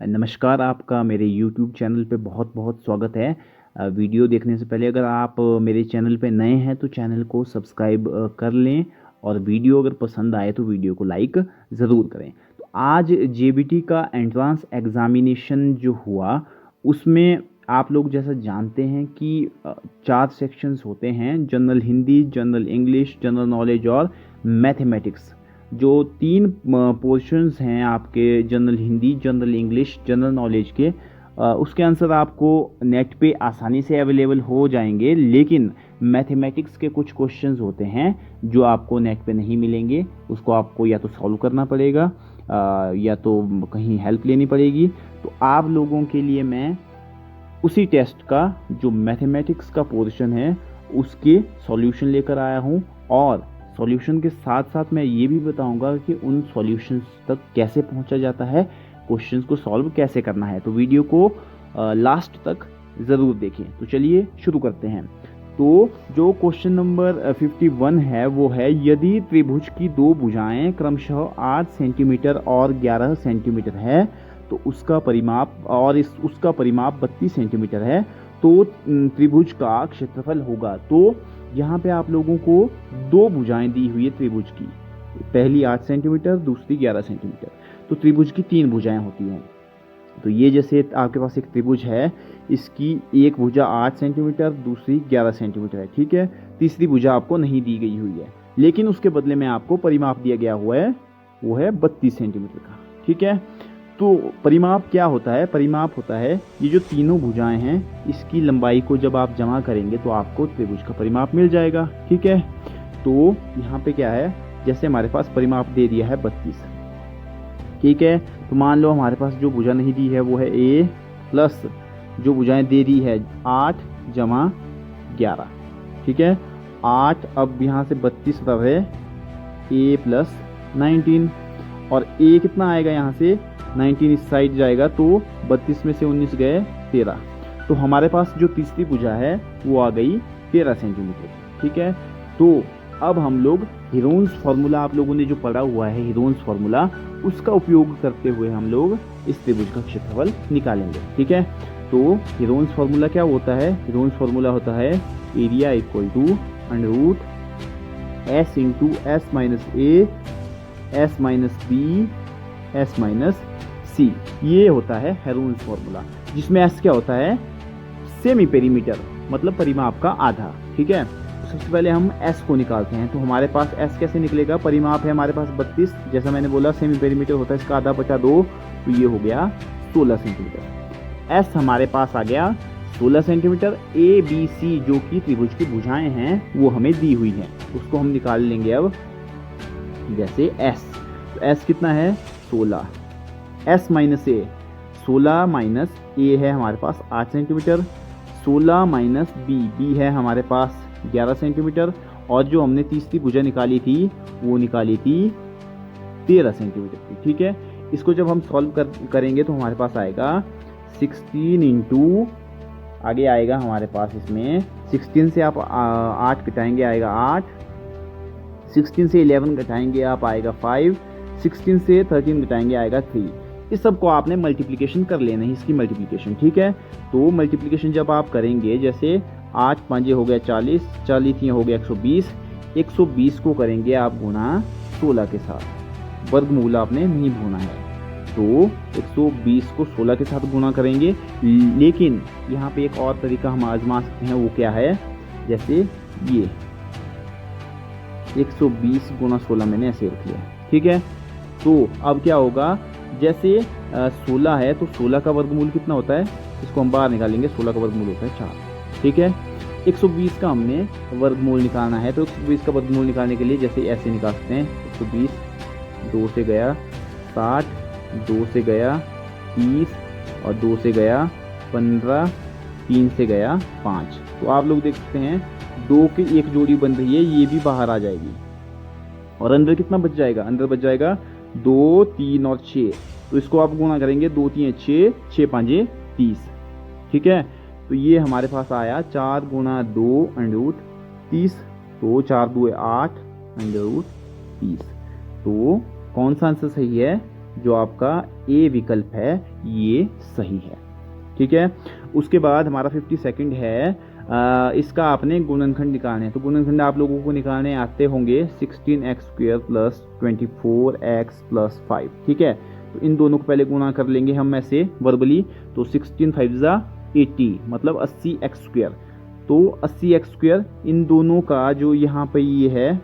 नमस्कार, आपका मेरे यूट्यूब चैनल पे बहुत-बहुत स्वागत है। वीडियो देखने से पहले अगर आप मेरे चैनल पे नए हैं तो चैनल को सब्सक्राइब कर लें और वीडियो अगर पसंद आए तो वीडियो को लाइक ज़रूर करें। तो आज जेबीटी का एंट्रेंस एग्ज़ामिनेशन जो हुआ, उसमें आप लोग जैसा जानते हैं कि 4 सेक्शंस होते हैं, general Hindi, general English, general knowledge और मैथमेटिक्स। जो 3 पोर्शंस हैं आपके general Hindi, general English, general knowledge के, उसके आंसर आपको नेट पे आसानी से अवेलेबल हो जाएंगे, लेकिन मैथमेटिक्स के कुछ क्वेश्चंस होते हैं जो आपको नेट पे नहीं मिलेंगे। उसको आपको या तो सॉल्व करना पड़ेगा या तो कहीं हेल्प लेनी पड़ेगी। तो आप लोगों के लिए मैं उसी टेस्ट का जो मैथमेटिक्स का पोर्शन है उसके सॉल्यूशन लेकर आया हूँ, और सॉल्यूशन के साथ साथ मैं ये भी बताऊंगा कि उन सॉल्यूशंस तक कैसे पहुंचा जाता है, क्वेश्चंस को सॉल्व कैसे करना है। तो वीडियो को लास्ट तक ज़रूर देखें। तो चलिए शुरू करते हैं। तो जो क्वेश्चन नंबर 51 है वो है, यदि त्रिभुज की 2 भुजाएं क्रमशः 8 सेंटीमीटर और 11 सेंटीमीटर है तो उसका परिमाप 32 सेंटीमीटर है, तो त्रिभुज का क्षेत्रफल होगा। तो यहाँ पे आप लोगों को 2 भुजाएं दी हुई है त्रिभुज की, पहली 8 सेंटीमीटर, दूसरी 11 सेंटीमीटर। तो त्रिभुज की 3 भुजाएं होती हैं। तो ये जैसे आपके पास एक त्रिभुज है, इसकी एक भुजा 8 सेंटीमीटर, दूसरी 11 सेंटीमीटर है, ठीक है। तीसरी भुजा आपको नहीं दी गई हुई है, लेकिन उसके बदले में आपको परिमाप दिया गया हुआ है, वो है 32 सेंटीमीटर का, ठीक है। तो परिमाप क्या होता है? परिमाप होता है ये जो तीनों भुजाएं हैं, इसकी लंबाई को जब आप जमा करेंगे तो आपको त्रिभुज का परिमाप मिल जाएगा, ठीक है। तो यहाँ पे क्या है, जैसे हमारे पास परिमाप दे दिया है 32, ठीक है। तो मान लो हमारे पास जो भुजा नहीं दी है वो है a प्लस जो भुजाएं दे दी है 8 जमा 11, ठीक है। 8 अब यहाँ से 32 तब है a प्लस 19, और a कितना आएगा यहाँ से 19 इस साइड जाएगा, तो 32 में से 19 गए 13। तो हमारे पास जो तीसरी भुजा है वो आ गई 13 सेंटीमीटर, ठीक है। तो अब हम लोग हीरोन्स फार्मूला, आप लोगों ने जो पढ़ा हुआ है हीरोन्स फार्मूला, उसका उपयोग करते हुए हम लोग इस त्रिभुज का क्षेत्रफल निकालेंगे, ठीक है। तो हीरोन्स फार्मूला क्या होता है? हीरोन्स फार्मूला होता है area equal to √ s into s minus a, s minus b, s minus c। ये होता है हेरोन्स फार्मूला, जिसमें s क्या होता है? सेमी पेरीमीटर, मतलब परिमाप का आधा, ठीक है। तो सबसे पहले हम s को निकालते हैं। तो हमारे पास s कैसे निकलेगा? परिमाप है हमारे पास 32, जैसा मैंने बोला सेमी पेरीमीटर होता है, इसका आधा बचा 2, तो ये हो गया 16 सेंटीमीटर। s हमारे पास आ गया 16 सेंटीमीटर। a b c जो कि त्रिभुज की भुजाएं हैं वो हमें दी हुई हैं, उसको हम निकाल लेंगे अब। जैसे s, तो s कितना है 16, s माइनस ए, 16 माइनस ए है हमारे पास 8 सेंटीमीटर, 16 माइनस बी है हमारे पास 11 सेंटीमीटर, और जो हमने तीसरी भुजा निकाली थी वो निकाली थी 13 सेंटीमीटर की, ठीक है। इसको जब हम सॉल्व करेंगे तो हमारे पास आएगा 16 इंटू, आगे आएगा हमारे पास इसमें 16 से आप 8 घटाएंगे आएगा 8, 16 से 11 घटाएंगे आप आएगा 5, 16 से 13 घटाएंगे आएगा 3। इस सब को आपने मल्टीप्लिकेशन कर लेना है, इसकी मल्टीप्लिकेशन, ठीक है। तो मल्टीप्लिकेशन जब आप करेंगे, जैसे 8 5 हो गया 40, 40 हो गया 120, 120 को करेंगे आप गुणा 16 के साथ, वर्गमूल आपने नहीं भूना है। तो 120 को 16 के साथ गुणा करेंगे, लेकिन यहाँ पे एक और तरीका हम आजमा सकते हैं, वो क्या है? जैसे ये 120 गुणा 16 मैंने ऐसे रख लिया, ठीक है। तो अब क्या होगा, जैसे 16 है तो 16 का वर्गमूल कितना होता है? इसको हम बाहर निकालेंगे, 16 का वर्गमूल होता है 4, ठीक है। 120 का हमने वर्गमूल निकालना है, तो 120 का वर्गमूल निकालने के लिए जैसे ऐसे निकाल सकते हैं, 120 2 से गया 60, 2 से गया 30, और 2 से गया 15, 3 से गया 5। तो आप लोग देख सकते हैं 2 की एक जोड़ी बन रही है, ये भी बाहर आ जाएगी, और अंदर कितना बच जाएगा? अंदर बच जाएगा 2 3 और 6। तो इसको आप गुणा करेंगे, 2 3 6, 6 5 30, ठीक है। तो ये हमारे पास आया 4 गुणा 2 √30, तो 4 2 8 √30। तो कौन सा आंसर सही है? जो आपका ए विकल्प है ये सही है। ठीक है, उसके बाद हमारा 52 है, इसका आपने गुणनखंड निकालना है। तो गुणनखंड आप लोगों को निकालने आते होंगे 16x² प्लस 24x प्लस 5। ठीक है, तो इन दोनों को पहले गुणा कर लेंगे हम ऐसे वर्बली। तो 16 5 80 मतलब 80x²। तो 80x², इन दोनों का जो यहाँ पे ये है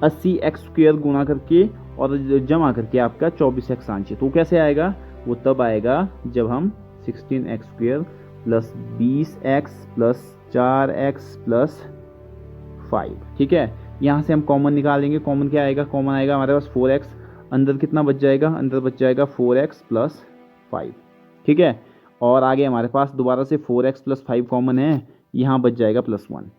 80x² गुणा करके और जमा करके आपका 24x आना चाहिए। तो कैसे आएगा? वो तब आएगा जब हम 16x² plus 20x plus 4x plus 5। ठीक है, यहाँ से हम कॉमन निकालेंगे। कॉमन क्या आएगा? कॉमन आएगा हमारे पास 4x। अंदर कितना बच जाएगा? अंदर बच जाएगा 4x प्लस 5। ठीक है, और आगे हमारे पास दोबारा से 4x प्लस 5 कॉमन है, यहाँ बच जाएगा +1।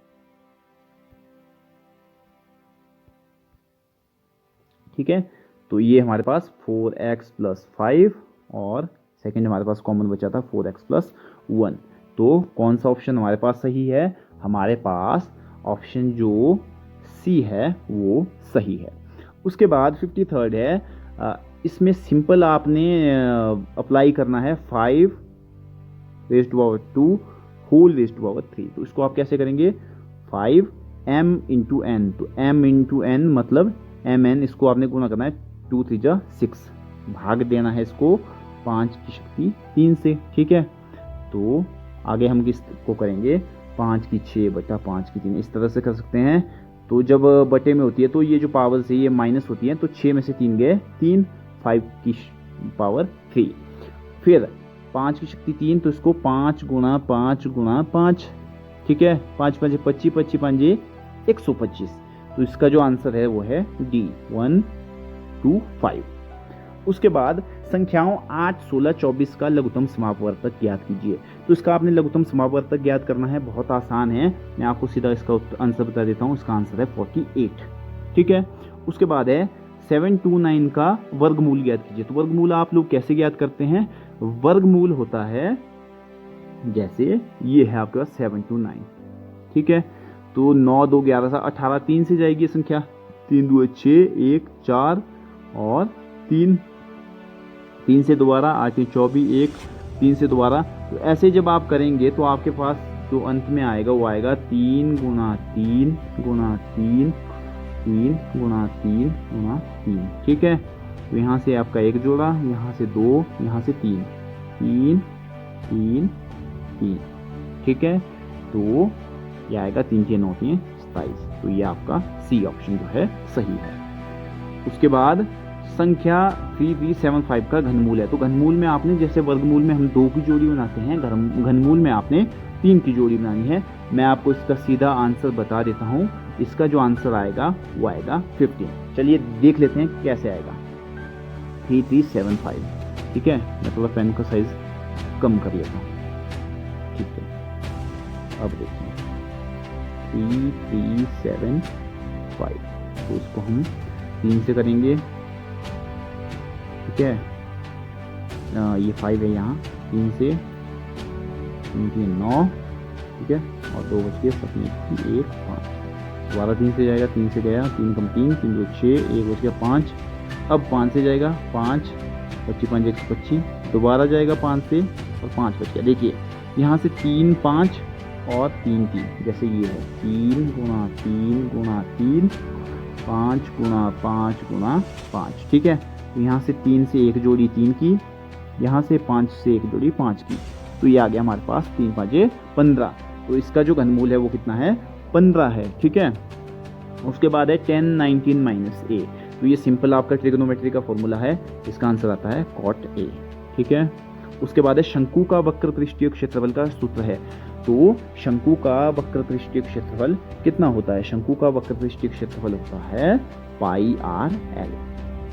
ठीक है, तो ये हमारे पास 4x प्लस 5 और सेकंड हमारे पास कॉमन बचा था 4x प्लस 1। तो कौन सा ऑप्शन हमारे पास सही है? हमारे पास ऑप्शन जो सी है वो सही है। उसके बाद 53 है, इसमें सिंपल आपने अप्लाई करना है 5^2 होल रेज़ टू पावर 3। तो इसको आप कैसे करेंगे? 5m into n। तो m इंटू n मतलब mn, इसको आपने गुणा करना है 2 3 6, भाग देना है इसको 5 की शक्ति 3 से। ठीक है, तो आगे हम किसको करेंगे? 5 की 6 बटा 5 की 3, इस तरह से कर सकते हैं। तो जब बटे में होती है तो ये जो पावर से ये माइनस होती है, तो 6 में से 3 गए 3, 5 की पावर 3। फिर 5 की शक्ति 3, तो इसको 5 गुणा 5 गुणा 5। ठीक है, 5 5 25, 25 5 125। तो इसका जो आंसर है वो है D 1 2 5। उसके बाद संख्याओं 8 16 24 का लघुत्तम समापवर्तक ज्ञात कीजिए। तो इसका आपने लघुत्तम समापवर्तक ज्ञात करना है, बहुत आसान है। मैं आपको सीधा इसका आंसर बता देता हूँ। इसका आंसर है 48। ठीक है, उसके बाद है 729 का वर्गमूल ज्ञात कीजिए। तो वर्गमूल आप लोग कैसे ज्ञात करते हैं? वर्गमूल होता है जैसे ये है आपके पास 729। ठीक है, तो 9 2 11 18, 3 से जाएगी ये संख्या, 3 2 6 1 4 और 3 से दोबारा 8 3 24 1 3 से दोबारा। तो ऐसे जब आप करेंगे तो आपके पास जो अंत में आएगा वो आएगा 3 गुणा 3 गुणा 3 3 गुणा 3 गुणा 3। ठीक है, तो यहाँ से आपका 1 जोड़ा, यहाँ से 2, यहाँ से 3 3 3 3। ठीक है, तो ये आएगा 3 6 9 3 27। तो ये आपका सी ऑप्शन जो है सही है। उसके बाद संख्या 3375 का घनमूल है। तो घनमूल में आपने जैसे वर्गमूल में हम 2 की जोड़ी बनाते हैं, घनमूल में आपने 3 की जोड़ी बनानी है। मैं आपको इसका सीधा आंसर बता देता हूँ। इसका जो आंसर आएगा वो आएगा 15। चलिए देख लेते हैं कैसे आएगा। 3375। ठीक है, मैं थोड़ा पेन का साइज कम कर लेता हूँ। ठीक है, अब देखिए 3375। तो इसको हम 3 से करेंगे। ठीक है, ये 5 है यहाँ, 3 से 3 3 9। ठीक है, और 2 बच के 7 1 5। दोबारा 3 से जाएगा, 3 से गया, 3 कम 3 3 2 6, 1 बच गया 5। अब 5 से जाएगा, 5 25 5 125। दोबारा जाएगा 5 से और 5 बच गया। देखिए यहाँ से 3 5 और 3 3, जैसे ये है 3 गुणा 3 गुणा 3 5 गुणा 5 गुणा 5। ठीक है, तो यहाँ से 3 से 1 जोड़ी 3 की, यहाँ से 5 से 1 जोड़ी 5 की। तो ये आ गया हमारे पास 3 5 15। तो इसका जो घनमूल है वो कितना है? 15 है। ठीक है, उसके बाद है 10 19 माइनस a। तो ये सिंपल आपका ट्रिग्नोमेट्री का फॉर्मूला है। इसका आंसर आता है cot a। ठीक है, उसके बाद है शंकु का वक्र पृष्ठीय क्षेत्रफल का सूत्र है। तो शंकु का वक्र पृष्ठीय क्षेत्रफल कितना होता है? शंकु का वक्र पृष्ठीय क्षेत्रफल होता है πr/l।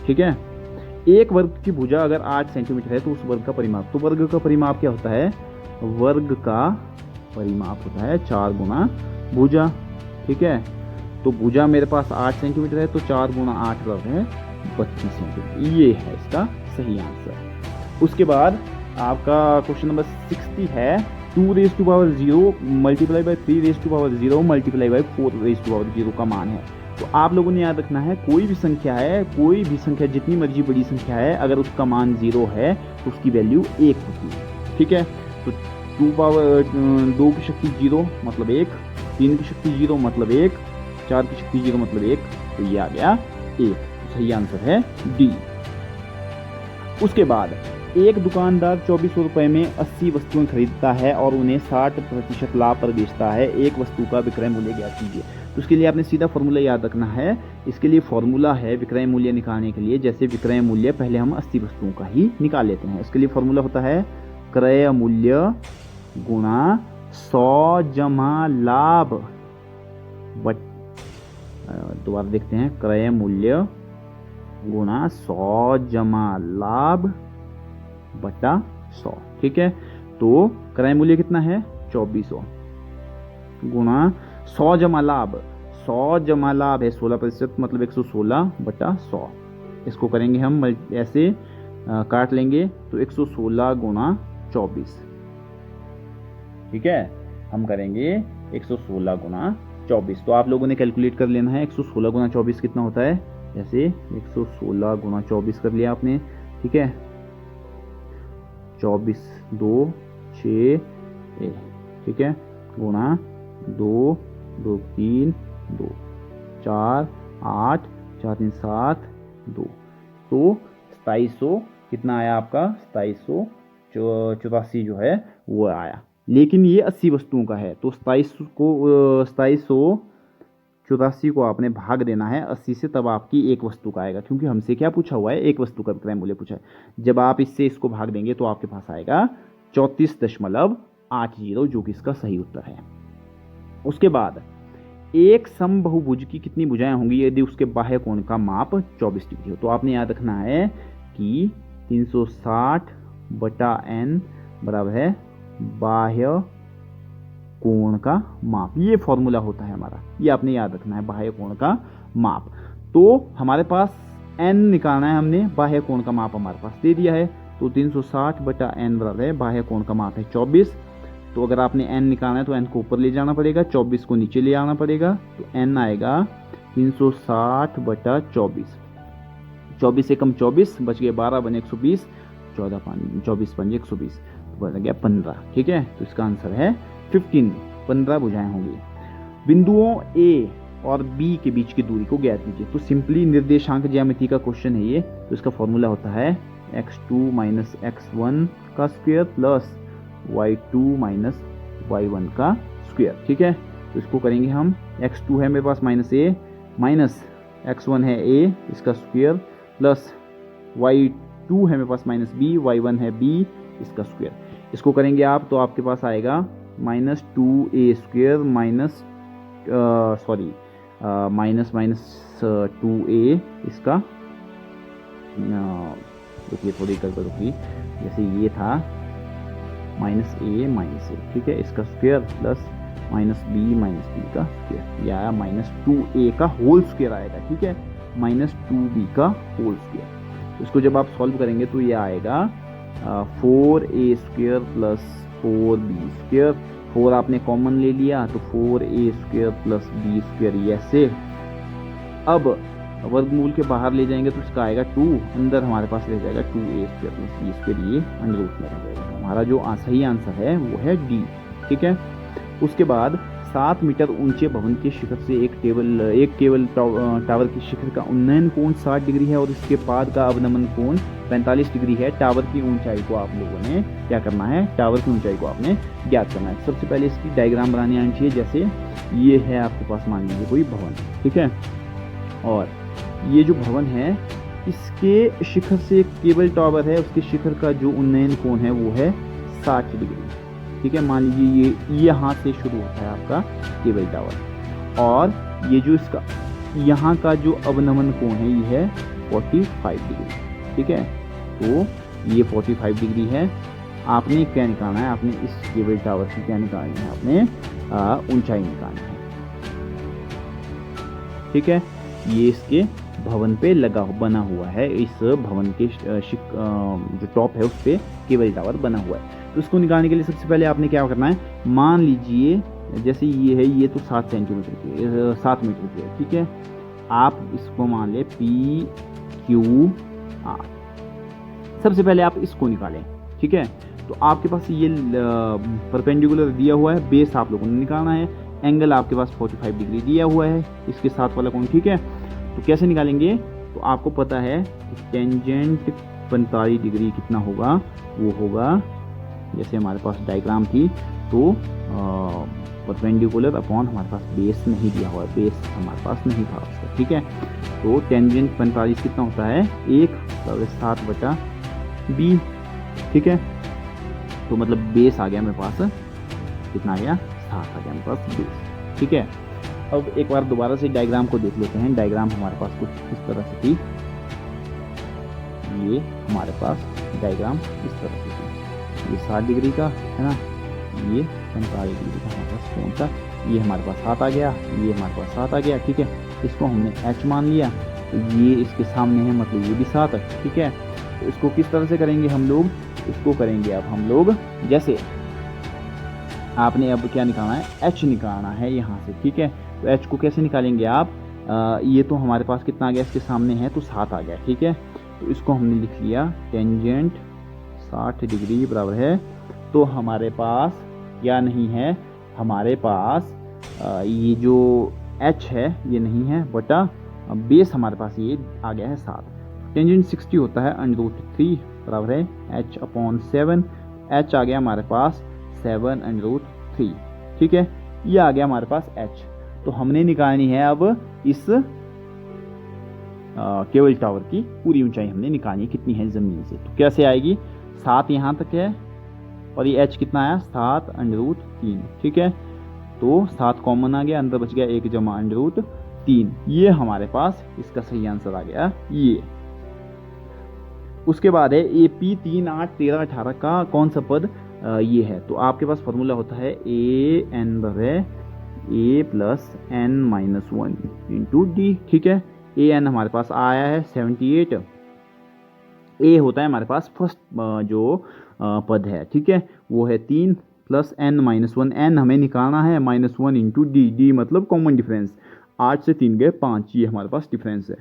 ठीक है, एक वर्ग की भुजा अगर 8 सेंटीमीटर है तो उस वर्ग का परिमाप, तो वर्ग का परिमाप क्या होता है? वर्ग का परिमाप होता है 4 गुणा भुजा। ठीक है, तो भुजा मेरे पास 8 सेंटीमीटर है, तो 4 गुणा 8 वर्ग है 32 सेंटीमीटर। ये है इसका सही आंसर। उसके बाद आपका क्वेश्चन नंबर 60 है 2^0 मल्टीप्लाई बाई 3^0 मल्टीप्लाई बाई 4^0 का मान है। तो आप लोगों ने याद रखना है, कोई भी संख्या है, कोई भी संख्या जितनी मर्जी बड़ी संख्या है, अगर उसका मान 0 है तो उसकी वैल्यू 1 होती है। ठीक है, तो 2 पावर 2 की शक्ति 0 मतलब 1, 3 की शक्ति 0 मतलब 1, 4 की शक्ति 0 मतलब 1, तो ये आ गया 1। तो सही आंसर है डी। उसके बाद एक दुकानदार 2400 रुपये में 80 वस्तुएं खरीदता है और उन्हें 60% लाभ पर बेचता है। एक वस्तु का विक्रय मूल्य ज्ञात कीजिए। तो उसके लिए आपने सीधा फॉर्मूला याद रखना है। इसके लिए फॉर्मूला है विक्रय मूल्य निकालने के लिए, जैसे विक्रय मूल्य पहले हम 80 वस्तुओं का ही निकाल लेते हैं। इसके लिए फॉर्मूला होता है क्रय मूल्य गुणा 100 जमा लाभ दोबारा देखते हैं, क्रय मूल्य गुणा 100 जमा लाभ बटा 100। ठीक है, तो क्रय मूल्य कितना है 2400 गुणा 100 जमा लाभ, 100 जमा लाभ है 16% मतलब 116 बटा 100। इसको करेंगे हम ऐसे काट लेंगे तो 116 गुणा 24। ठीक है, हम करेंगे 116 गुणा 24। तो आप लोगों ने कैलकुलेट कर लेना है 116 गुणा 24 कितना होता है। जैसे 116 गुणा 24 कर लिया आपने। ठीक है, 24 2 6 ठीक है, गुणा 2 2 3 2 4 8 4 3 7 2, तो 2700 कितना आया आपका, 2784 जो है वो आया। लेकिन ये 80 वस्तुओं का है, तो 2784 को आपने भाग देना है 80 से, तब आपकी एक वस्तु का आएगा। क्योंकि हमसे क्या पूछा हुआ है, एक वस्तु का विक्रय मूल्य पूछा है। जब आप इससे इसको भाग देंगे तो आपके पास आएगा 34.80, जो कि इसका सही उत्तर है। उसके बाद एक समबाहुभुज की कितनी भुजाएं होंगी यदि उसके बाह्य कोण का माप 24 डिग्री हो। तो आपने याद रखना है कि 360/n बराबर है बाह्य कोण का माप। ये फॉर्मूला होता है हमारा, ये आपने याद रखना है, बाह्य कोण का माप। तो हमारे पास n निकालना है, हमने बाह्य कोण का माप हमारे पास दे दिया है। तो 360/n बराबर है बाह्य कोण का माप है 24। तो अगर आपने n निकालना है तो n को ऊपर ले जाना पड़ेगा, 24 को नीचे ले आना पड़ेगा। तो n आएगा 360/24। 24 से कम 24 बच गए 12 बने 120, 24 बन 120 बन गया 15। ठीक है, तो इसका आंसर है 15 भुजाएं होंगी। बिंदुओं A और B के बीच की दूरी को ज्ञात कीजिए। तो सिंपली निर्देशांक ज्यामिति का क्वेश्चन है ये। तो इसका फॉर्मूला होता है x2 - x1 का स्क्वायर प्लस y2 - y1 का स्क्वायर। ठीक है, तो इसको करेंगे हम, x2 है मेरे पास -a माइनस x1 है a इसका स्क्वायर प्लस y2 है मेरे पास -b, y1 है b इसका स्क्वायर। इसको करेंगे आप तो आपके पास आएगा -2a स्क्वायर -2a इसका, देखिए थोड़ी गड़बड़ होगी, जैसे ये था -a, ठीक है, इसका स्क्वायर प्लस -b का स्क्वायर, यह आया -2a का होल स्क्वायर आएगा। ठीक है, -2b का होल स्क्वायर। इसको जब आप सॉल्व करेंगे तो ये आएगा 4a square plus 4b square. 4 आपने कॉमन ले लिया तो 4a square plus b square, ऐसे। अब वर्गमूल के बाहर ले जाएंगे तो इसका आएगा 2, अंदर हमारे पास रह जाएगा 2a square plus b square, ये अंडर रूट में रह जाएगा। हमारा जो सही आंसर है वो है डी। ठीक है, उसके बाद 7 मीटर ऊंचे भवन के शिखर से एक केबल टावर की शिखर का उन्नयन कोण 60 डिग्री है और इसके बाद का अवनमन कोण 45 डिग्री है। टावर की ऊंचाई को आप लोगों ने क्या करना है, टावर की ऊंचाई को आपने ज्ञात करना है। सबसे पहले इसकी डायग्राम बनानी आनी चाहिए। जैसे ये है आपके पास, मान लीजिए कोई भवन, ठीक है, और ये जो भवन है इसके शिखर से एक केबल टावर है, उसके शिखर का जो उन्नयन कोण है वो है 60 डिग्री। ठीक है, मान लीजिए ये यहाँ से शुरू होता है आपका केबल टावर, और ये जो इसका यहाँ का जो अवनमन कोण है ये है 45 डिग्री। ठीक है, तो ये 45 डिग्री है। आपने क्या निकालना है, आपने इस केबल टावर की क्या निकालनी है, आपने ऊंचाई निकालनी है। ठीक है, ये इसके भवन पे बना हुआ है, इस भवन के जो टॉप है उस पे केबल टावर बना हुआ है। तो इसको निकालने के लिए सबसे पहले आपने क्या करना है, मान लीजिए जैसे ये है, ये तो 7 सेंटीमीटर की 7 मीटर की है। ठीक है, आप इसको मान ले पी क्यू आर। सबसे पहले आप इसको निकालें, ठीक है। तो आपके पास ये परपेंडिकुलर दिया हुआ है, बेस आप लोगों ने निकालना है, एंगल आपके पास 45 डिग्री दिया हुआ है, इसके साथ वाला कोण, ठीक है। तो कैसे निकालेंगे, तो आपको पता है कि टेंजेंट 45 डिग्री कितना होगा, वो होगा, जैसे हमारे पास डायग्राम थी, तो परपेंडिकुलर अपॉन हमारे पास बेस नहीं दिया हुआ है, बेस हमारे पास नहीं था उसका, ठीक है। तो टेंजेंट 45 कितना होता है, 1/7/b, ठीक है। तो मतलब बेस आ गया मेरे पास, कितना आ गया, 7 आ गया मेरे पास बेस, ठीक है। अब एक बार दोबारा से डायग्राम को देख लेते हैं। डायग्राम हमारे पास कुछ इस तरह से थी, ये हमारे पास डायग्राम इस तरह से थी, ये 60 डिग्री का है ना, ये 45 डिग्री का हमारे पास कोण था, ये हमारे पास 7 आ गया, ये हमारे पास 7 आ गया, ठीक है। इसको हमने h मान लिया, तो ये इसके सामने है, मतलब ये भी 7 है, ठीक है। तो इसको किस तरह से करेंगे हम लोग, इसको करेंगे अब हम लोग, जैसे आपने अब क्या निकालना है, h निकालना है यहाँ से, ठीक है। तो h को कैसे निकालेंगे आप, ये तो हमारे पास कितना आ गया, इसके सामने है तो 7 आ गया, ठीक है। तो इसको हमने लिख लिया, टेंजेंट 60 डिग्री बराबर है, तो हमारे पास क्या नहीं है, हमारे पास ये जो h है ये नहीं है, बटा बेस हमारे पास ये आ गया है 7। टेंजेंट 60 होता है √3 बराबर है h/7, h आ गया हमारे पास 7√3, ठीक है। ये आ गया हमारे पास h। तो हमने निकालनी है अब इस केबल टावर की पूरी ऊंचाई हमने निकालनी है, कितनी है ज़मीन से। तो कैसे आएगी, 7 यहाँ तक है और ये h कितना आया, 7√3, ठीक है। तो 7 कॉमन आ गया, अंदर बच गया 1 जमा √3, ये हमारे पास इसका सही आंसर आ गया ये। उसके बाद है ए पी 3, 8, 13, 18 का कौन सा पद ये है। तो आपके पास फॉर्मूला होता है ए एन बराबर a+n-1 इंटू डी, ठीक है। ए एन हमारे पास आया है 78, ए होता है हमारे पास फर्स्ट जो पद है, ठीक है, वो है 3 + n-1, n हमें निकालना है -1 इंटू डी, डी मतलब कॉमन डिफरेंस, 8 से 3 गए 5, ये हमारे पास डिफरेंस है।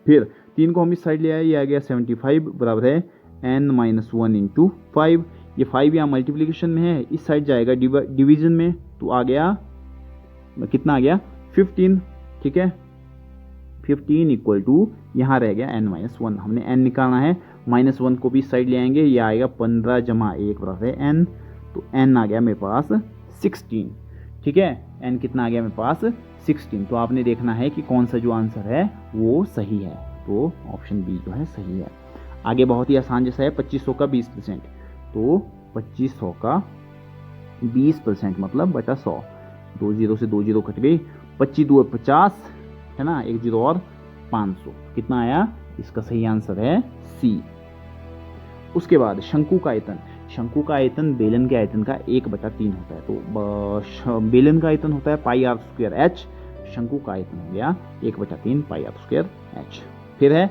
फिर 3 को हम इस साइड ले आए, ये आ गया 75 बराबर है n-1 इंटू 5, ये 5 यहाँ मल्टीप्लिकेशन में है, इस साइड जाएगा डिवीजन में, तो आ गया कितना आ गया 15, ठीक है। 15 इक्वल टू यहाँ रह गया n-1, हमने n निकालना है, -1 को भी इस साइड ले आएंगे, ये आएगा 15 जमा 1 बराबर है n, तो n आ गया मेरे पास 16, ठीक है। n कितना आ गया मेरे पास 16। तो आपने देखना है कि कौन सा जो आंसर है वो सही है, तो ऑप्शन बी जो है सही है। आगे बहुत ही आसान जैसा है, 2500 का 20%, तो 2500 का 20% मतलब बटा 100, 2 0 से 2 0 कट गई, 25 2 50 है ना, 1 0 और 500, कितना आया, इसका सही आंसर है सी। उसके बाद शंकु का आयतन, शंकु का आयतन बेलन के आयतन का 1/3 होता है, तो बेलन का आयतन होता है πr²h, शंकु का आयतन हो गया 1/3 πr²h। फिर है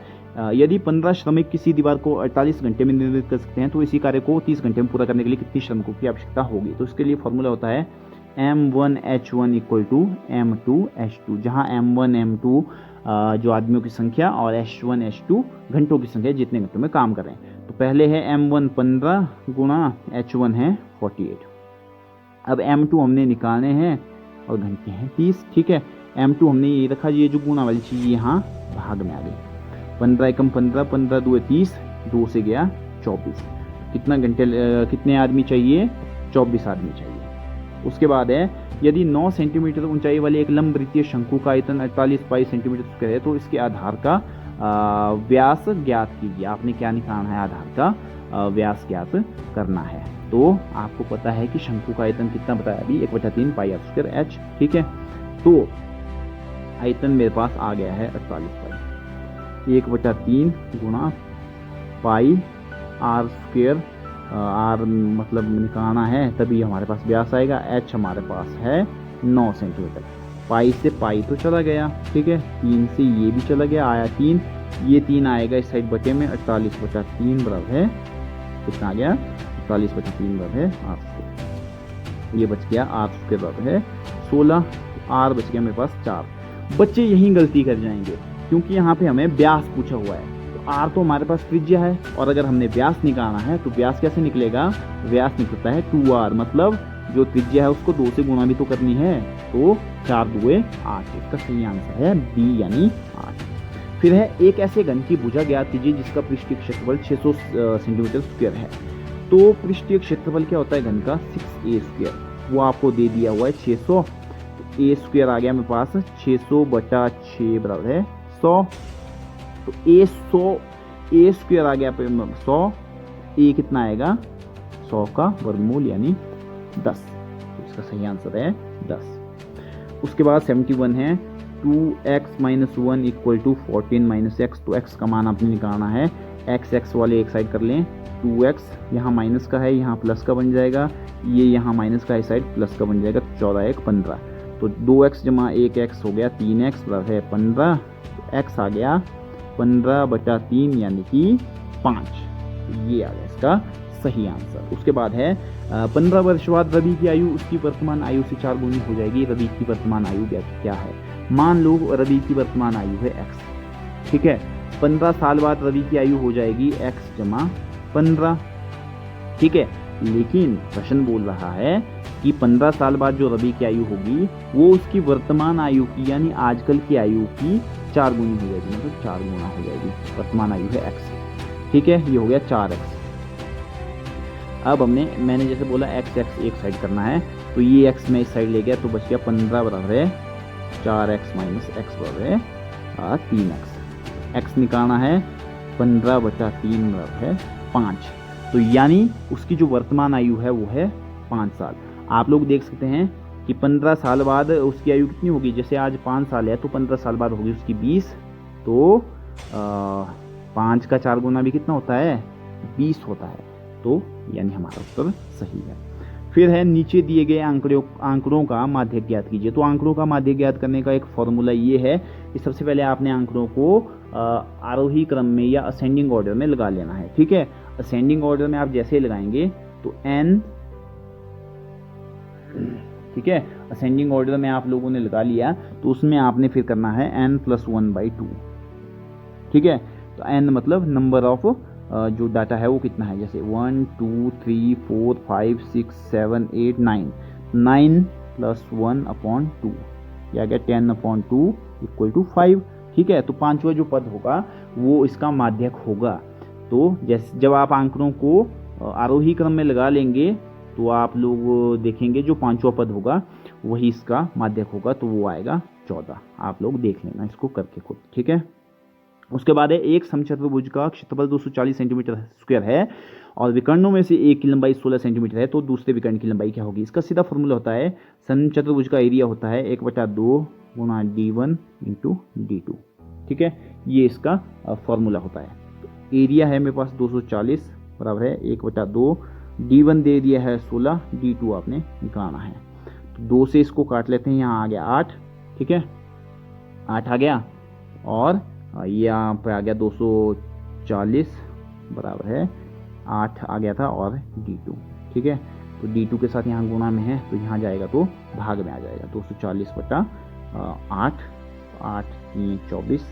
यदि 15 श्रमिक किसी दीवार को 48 घंटे में निर्मित कर सकते हैं, तो इसी कार्य को 30 घंटे में पूरा करने के लिए कितनी श्रमिकों की आवश्यकता होगी। तो इसके लिए फॉर्मूला होता है m1h1 = m2h2, जहाँ m1 m2 जो आदमियों की संख्या और h1 h2 घंटों की संख्या, जितने घंटों में काम कर रहे हैं। तो पहले है m1 15 गुणा h1 है 48, अब m2 हमने निकालने हैं और घंटे हैं 30, ठीक है। m2 हमने ये रखा, ये जो गुणा वाली चीज़ यहाँ भाग में आ गई, 15 एकम 15, 15 2 30, 2 से गया 24, कितना घंटे कितने आदमी चाहिए, 24 आदमी चाहिए। उसके बाद है यदि 9 सेंटीमीटर ऊंचाई वाले एक लंब वृत्तीय शंकु का आयतन 48 पाई सेंटीमीटर स्क्वायर है, तो इसके आधार का व्यास ज्ञात कीजिए। आपने क्या निकालना है, आधार का व्यास ज्ञात करना है। तो आपको पता है कि शंकु का आयतन कितना बताया अभी, 1/3 πr²h, ठीक है। तो आयतन मेरे पास आ गया है 48 पाई, 1/3 गुणा पाई r², r मतलब निकालना है तभी हमारे पास व्यास आएगा, h हमारे पास है 9 सेंटीमीटर, पाई से पाई तो चला गया, ठीक है, 3 से ये भी चला गया, आया 3, ये 3 आएगा इस साइड बटे में, 48/3 बराबर है कितना आ गया, 48/3 बराबर है r², ये बच गया r² बराबर है 16, r बच गया मेरे पास 4। बच्चे यहीं गलती कर जाएंगे, क्योंकि यहाँ पे हमें व्यास पूछा हुआ है। तो आर तो हमारे पास त्रिज्या है, और अगर हमने व्यास निकालना है तो व्यास कैसे निकलेगा, व्यास निकलता है 2r, मतलब जो त्रिज्या है उसको 2 से गुणा भी तो करनी है, तो 4 2 8। इसका सही आंसर है बी यानी 8। फिर है एक ऐसे घन की भुजा ज्ञात कीजिए जिसका पृष्ठीय क्षेत्रफल 600 सेंटीमीटर स्क्वायर है। तो पृष्ठीय क्षेत्रफल क्या होता है घन का, 6a स्क्वायर, वो आपको दे दिया हुआ है 600। तो a स्क्वायर आ गया मेरे पास 600/6 बराबर है 100। तो a स्क्वायर आ गया 100, a कितना आएगा 100 का वर्गमूल यानी 10। तो इसका सही आंसर है 10। उसके बाद 71 है 2x - 1 = 14 - x। तो x का मान आपने निकालना है, x वाले एक साइड कर लें, 2x यहाँ माइनस का है, यहाँ प्लस का बन जाएगा, ये यहाँ माइनस का है साइड प्लस का बन जाएगा, 14 1 15। तो 2x + 1x हो गया 3x बराबर है 15। तो x आ गया 15/3 यानी कि 5। ये आ गया इसका सही आंसर। उसके बाद है 15 वर्ष बाद रवि की आयु उसकी वर्तमान आयु से 4 गुनी हो जाएगी। रवि की वर्तमान आयु क्या है, मान लो रवि की वर्तमान आयु है x, ठीक है। 15 साल बाद रवि की आयु हो जाएगी x + 15, ठीक है। लेकिन प्रश्न बोल रहा है कि 15 साल बाद जो रवि की आयु होगी वो उसकी वर्तमान आयु की यानी आजकल की आयु की 4 गुनी हो जाएगी, मतलब 4 गुना हो जाएगी। वर्तमान आयु है x, ठीक है, ये हो गया 4x। अब मैंने जैसे बोला x एक साइड करना है, तो ये x में इस साइड ले गया तो बच गया 15 बराबर है 4x - x बराबर है 3x। x निकालना है 15/3 बराबर है 5। तो यानी उसकी जो वर्तमान आयु है वो है 5 साल। आप लोग देख सकते हैं कि 15 साल बाद उसकी आयु कितनी होगी, जैसे आज 5 साल है तो 15 साल बाद होगी उसकी 20। तो 5 का 4 गुना भी कितना होता है, 20 होता है। तो यानी हमारा उत्तर सही है। फिर है नीचे दिए गए आंकड़ों का माध्यक ज्ञात कीजिए। तो आंकड़ों का माध्यक ज्ञात करने का एक फॉर्मूला ये है कि सबसे पहले आपने आंकड़ों को आरोही क्रम में या असेंडिंग ऑर्डर में लगा लेना है, ठीक है। असेंडिंग ऑर्डर में आप जैसे लगाएंगे तो n, ठीक है, असेंडिंग ऑर्डर में आप लोगों ने लगा लिया तो उसमें आपने फिर करना है n + 1/2, ठीक है। तो n मतलब नंबर ऑफ जो डाटा है वो कितना है, जैसे 1 2 3 4 5 6 7 8 9, 9 + 1/2 या गया 10/2 = 5, ठीक है। तो 5वां जो पद होगा वो इसका माध्यक होगा। तो जैसे जब आप आंकड़ों को आरोही क्रम में लगा लेंगे तो आप लोग देखेंगे जो 5वां पद होगा वही इसका माध्यक होगा, तो वो आएगा 14। आप लोग देख लेना इसको करके खुद, ठीक है। उसके बाद है एक समचतुर्भुज का क्षेत्रफल 240 सेंटीमीटर स्क्वायर है और विकर्णों में से एक की लंबाई 16 सेंटीमीटर है, तो दूसरे विकर्ण की लंबाई क्या होगी। इसका सीधा फॉर्मूला होता है, समचतुर्भुज का एरिया होता है 1/2 × d1 × d2, ठीक है। ये इसका फॉर्मूला होता है। तो एरिया है मेरे पास 240 बराबर है 1/2, d1 दे दिया है 16, d2 आपने निकालना है। तो 2 से इसको काट लेते हैं, यहाँ आ गया 8, ठीक है, 8 आ गया, और ये यहाँ पे आ गया 240 बराबर है 8 आ गया था और d2, ठीक है। तो d2 के साथ यहाँ गुणा में है तो यहाँ जाएगा तो भाग में आ जाएगा, 240/8, 8 3 24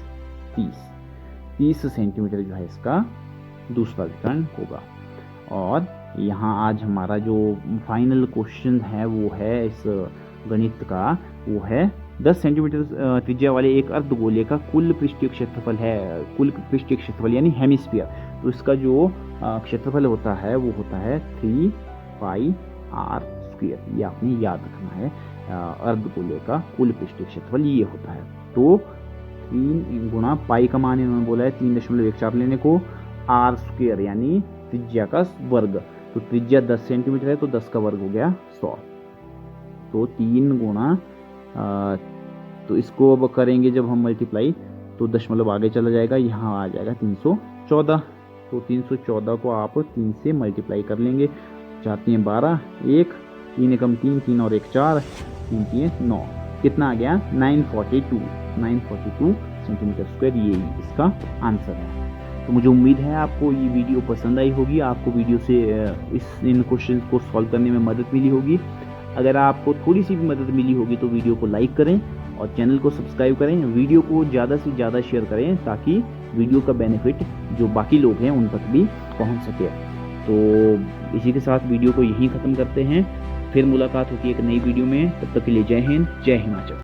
30 सेंटीमीटर जो है इसका दूसरा विकर्ण होगा। और यहाँ आज हमारा जो फाइनल क्वेश्चन है वो है इस गणित का, वो है 10 सेंटीमीटर त्रिज्या वाले एक अर्धगोले का कुल पृष्ठीय क्षेत्रफल है, कुल पृष्ठीय क्षेत्रफल यानी हेमिस्फीयर। तो इसका जो क्षेत्रफल होता है वो होता है 3πr²। ये आपने याद रखना है, अर्धगोले का कुल पृष्ठीय क्षेत्रफल ये होता है। तो 3 गुणा पाई का मान इन्होंने बोला है 3.14 लेने को, r² यानी त्रिज्या का वर्ग। तो त्रिज्या 10 सेंटीमीटर है तो 10 का वर्ग हो गया 100। तो 3 गुणा तो इसको अब करेंगे जब हम मल्टीप्लाई तो दशमलव आगे चला जाएगा, यहाँ आ जाएगा 314। तो 314 को आप 3 से मल्टीप्लाई कर लेंगे, 4 3 12, 1 3 एकम 3, 3 और 1 4, 3 3 9, कितना आ गया 942 सेंटीमीटर स्क्वायर। ये इसका आंसर है। तो मुझे उम्मीद है आपको ये वीडियो पसंद आई होगी, आपको वीडियो से इन क्वेश्चन को सॉल्व करने में मदद मिली होगी। अगर आपको थोड़ी सी भी मदद मिली होगी तो वीडियो को लाइक करें और चैनल को सब्सक्राइब करें, वीडियो को ज़्यादा से ज़्यादा शेयर करें ताकि वीडियो का बेनिफिट जो बाकी लोग हैं उन तक भी पहुंच सके। तो इसी के साथ वीडियो को यहीं ख़त्म करते हैं, फिर मुलाकात होती है एक नई वीडियो में। तब तक के लिए जय हिंद, जय हिमाचल।